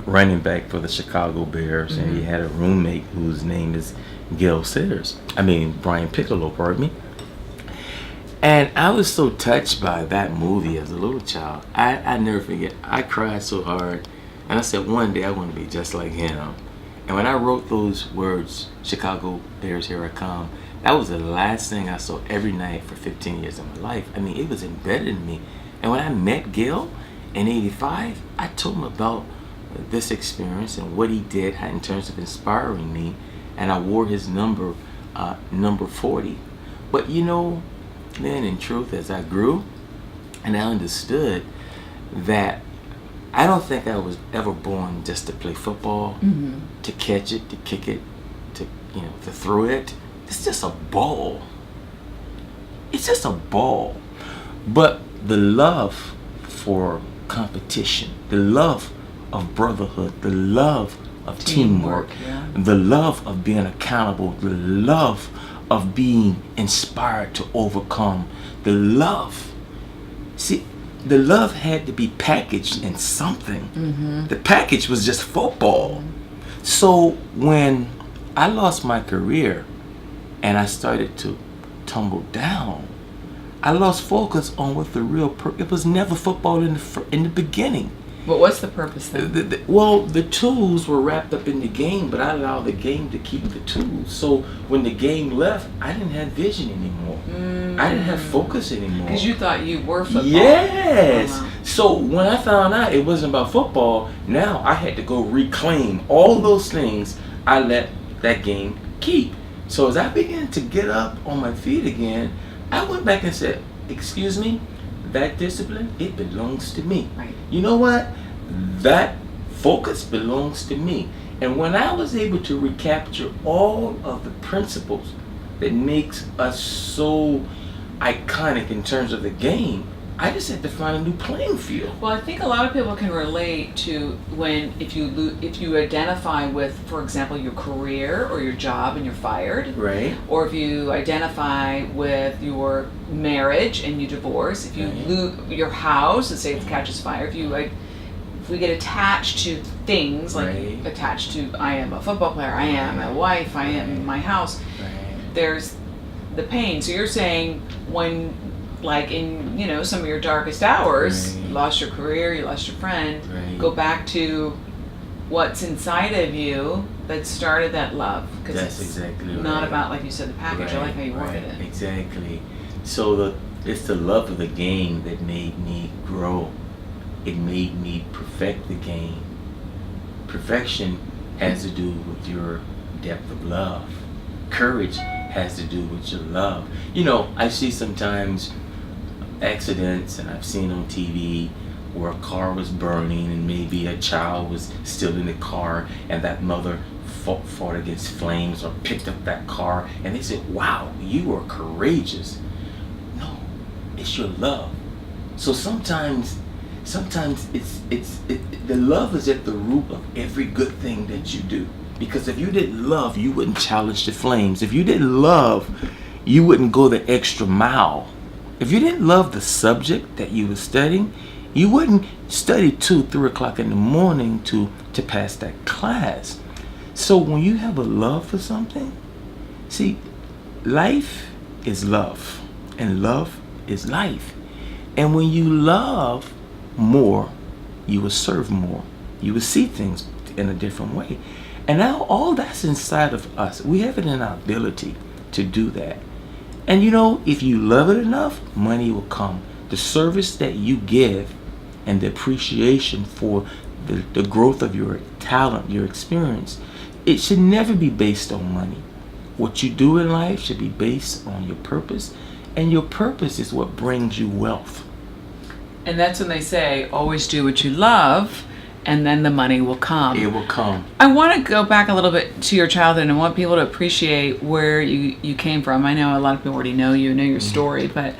running back for the Chicago Bears, and he had a roommate whose name is Brian Piccolo, pardon me. And I was so touched by that movie as a little child. I never forget. I cried so hard. And I said, one day I want to be just like him. And when I wrote those words, Chicago Bears, here I come, that was the last thing I saw every night for 15 years of my life. I mean, it was embedded in me. And when I met Gil in 85, I told him about this experience and what he did in terms of inspiring me. And I wore his number 40. But you know, then in truth, as I grew and I understood that I don't think I was ever born just to play football, to catch it, to kick it, to throw it. It's just a ball. It's just a ball. But the love for competition, the love of brotherhood, the love of teamwork, the love of being accountable, the love of being inspired to overcome, the love. See, the love had to be packaged in something. The package was just football. So when I lost my career and I started to tumble down, I lost focus on what the real it was never football in the beginning. But what's the purpose then? Well, the tools were wrapped up in the game, but I allowed the game to keep the tools. So when the game left, I didn't have vision anymore. I didn't have focus anymore. Because you thought you were football. Yes. So when I found out it wasn't about football, now I had to go reclaim all those things I let that game keep. So as I began to get up on my feet again, I went back and said, excuse me, that discipline, it belongs to me. Right. You know what? That focus belongs to me. And when I was able to recapture all of the principles that makes us so iconic in terms of the game, I just had to find a new playing field. Well, I think a lot of people can relate to when if you identify with, for example, your career or your job and you're fired, right? Or if you identify with your marriage and you divorce, if you lose your house and say it catches fire, if we get attached to things like attached to I am a football player, I am my wife, I am my house. There's the pain. So you're saying when, like in some of your darkest hours, you lost your career, you lost your friend, go back to what's inside of you that started that love. Because that's it's exactly not right. about, like you said, the package. I like how you worded it. Exactly. So it's the love of the game that made me grow. It made me perfect the game. Perfection has to do with your depth of love. Courage has to do with your love. I see sometimes accidents, and I've seen on TV where a car was burning and maybe a child was still in the car and that mother fought against flames or picked up that car and they said, wow, you are courageous. No, it's your love. So sometimes the love is at the root of every good thing that you do. Because if you didn't love, you wouldn't challenge the flames. If you didn't love, you wouldn't go the extra mile. If you didn't love the subject that you were studying, you wouldn't study 2-3 o'clock in the morning to pass that class. So when you have a love for something, see, life is love, and love is life. And when you love more, you will serve more. You will see things in a different way. And now all that's inside of us. We have it in our ability to do that. And if you love it enough, money will come. The service that you give and the appreciation for the growth of your talent, your experience, it should never be based on money. What you do in life should be based on your purpose, and your purpose is what brings you wealth. And that's when they say, always do what you love, and then the money will come. It will come. I want to go back a little bit to your childhood and I want people to appreciate where you came from. I know a lot of people already know your story, but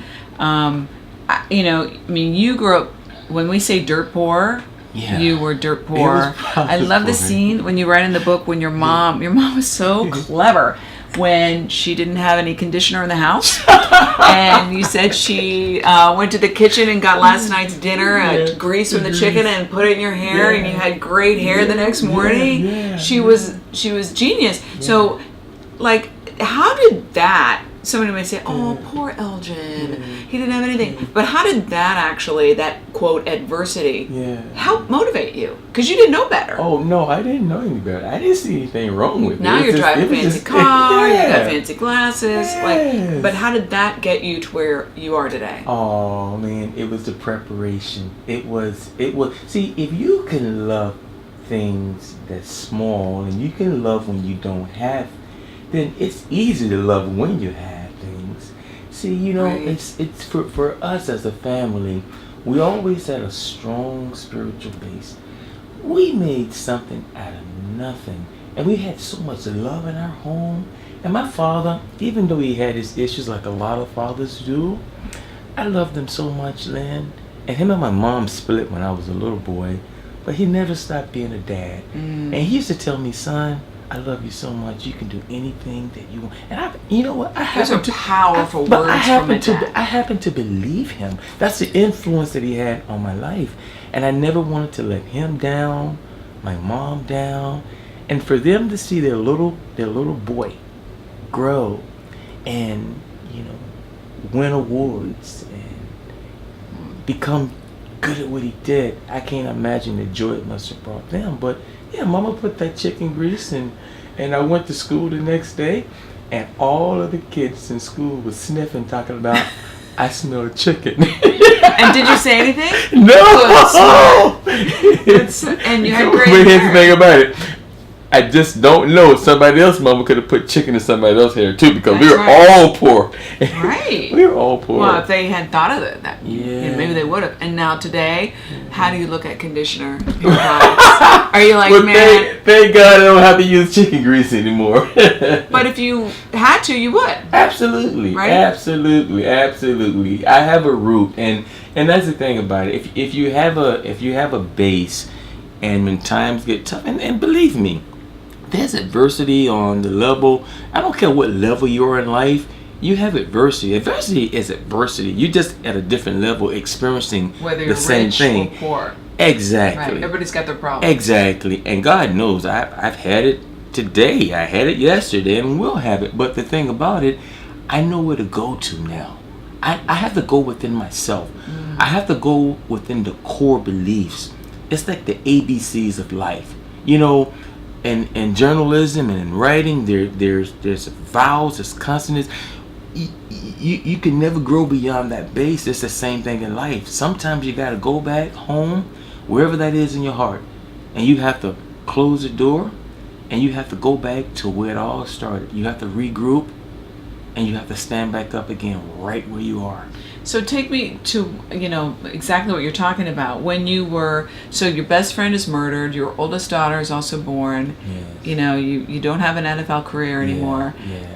you grew up, when we say dirt poor, you were dirt poor. I love the scene when you write in the book when your mom was so clever. when she didn't have any conditioner in the house, and you said she went to the kitchen and got last night's dinner, grease from the chicken, and put it in your hair, and you had great hair the next morning. She was genius. So, like, how did that? Somebody might say, "Oh, poor Elgin, he didn't have anything." But how did that quote adversity help motivate you? Because you didn't know better. Oh no, I didn't know any better. I didn't see anything wrong with it. Now you're driving a fancy car, you got fancy glasses. Yes. But how did that get you to where you are today? Oh man, it was the preparation. It was. See, if you can love things that's small, and you can love when you don't have, then it's easy to love when you have things. See, it's for us as a family, we always had a strong spiritual base. We made something out of nothing, and we had so much love in our home. And my father, even though he had his issues like a lot of fathers do, I loved him so much, Lynn. And him and my mom split when I was a little boy, but he never stopped being a dad. And he used to tell me, "Son, I love you so much. You can do anything that you want." And you know what? Those are powerful words from a dad. I happen to believe him. That's the influence that he had on my life, and I never wanted to let him down, my mom down, and for them to see their little boy grow, and win awards and become good at what he did. I can't imagine the joy it must have brought them, but. Yeah, Mama put that chicken grease, and I went to school the next day, and all of the kids in school was sniffing, talking about, "I smell chicken." And did you say anything? No. And you had great But here's the hair. thing about it. I just don't know if somebody else's mama could have put chicken in somebody else's hair too, because we were all poor. Right. We were all poor. Well, if they had thought of it, maybe they would have. And now today, how do you look at conditioner in your products? Are you like, man? Thank God I don't have to use chicken grease anymore. But if you had to, you would. Absolutely. Right? Absolutely. I have a root, and that's the thing about it. If you have a base, and when times get tough, and believe me, there's adversity on the level. I don't care what level you're in life. You have adversity. Adversity is adversity. You're just at a different level experiencing whether you're the same rich thing. or poor. Exactly. Right. Everybody's got their problems. Exactly. And God knows I've had it today. I had it yesterday, and will have it. But the thing about it, I know where to go to now. I have to go within myself. I have to go within the core beliefs. It's like the ABCs of life. In journalism and in writing, there's vowels, there's consonants. You can never grow beyond that base. It's the same thing in life. Sometimes you got to go back home, wherever that is in your heart, and you have to close the door, and you have to go back to where it all started. You have to regroup, and you have to stand back up again right where you are. So take me to, exactly what you're talking about. When you were, so your best friend is murdered, your oldest daughter is also born. Yes. You don't have an NFL career anymore. Yeah.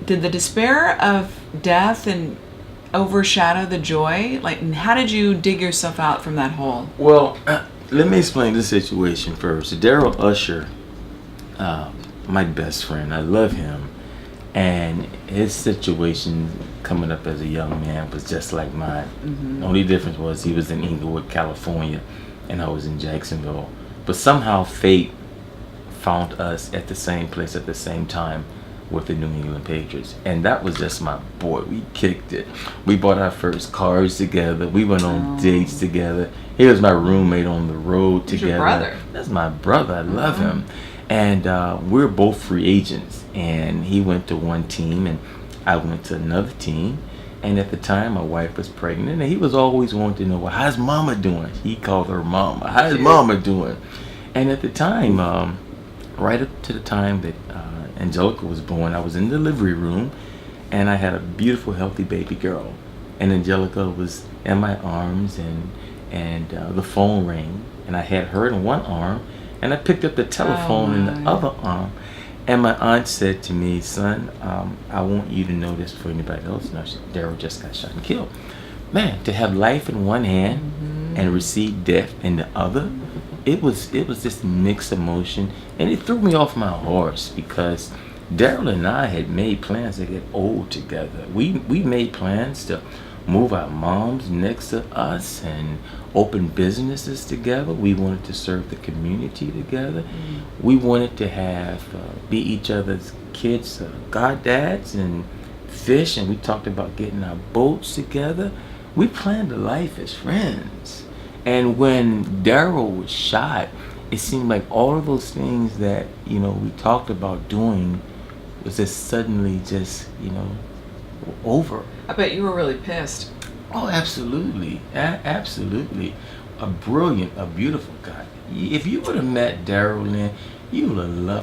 Did the despair of death and overshadow the joy? Like, how did you dig yourself out from that hole? Well, let me explain the situation first. Daryl Usher, my best friend, I love him. And his situation coming up as a young man was just like mine. The only difference was he was in Inglewood, California, and I was in Jacksonville. But somehow fate found us at the same place at the same time with the New England Patriots. And that was just my boy. We kicked it. We bought our first cars together. We went on dates together. He was my roommate on the road together. Your brother. That's my brother. I love him. And we're both free agents. And he went to one team, and I went to another team. And at the time, my wife was pregnant, and he was always wanting to know, well, how's Mama doing? He called her Mama. How's Mama doing? And at the time, right up to the time that Angelica was born, I was in the delivery room, and I had a beautiful, healthy baby girl. And Angelica was in my arms, and the phone rang, and I had her in one arm, and I picked up the telephone in the other arm. And my aunt said to me, son, I want you to know this before anybody else knows. Daryl just got shot and killed. Man, to have life in one hand and receive death in the other, it was this mixed emotion, and it threw me off my horse because Daryl and I had made plans to get old together. We made plans to move our moms next to us and open businesses together. We wanted to serve the community together. We wanted to have be each other's kids' goddads and fish, and we talked about getting our boats together. We planned a life as friends. And when Daryl was shot, it seemed like all of those things that we talked about doing was just suddenly just over. I bet you were really pissed. Oh, absolutely. Absolutely. A brilliant, a beautiful guy. If you would have met Daryl, Lynn, you would have loved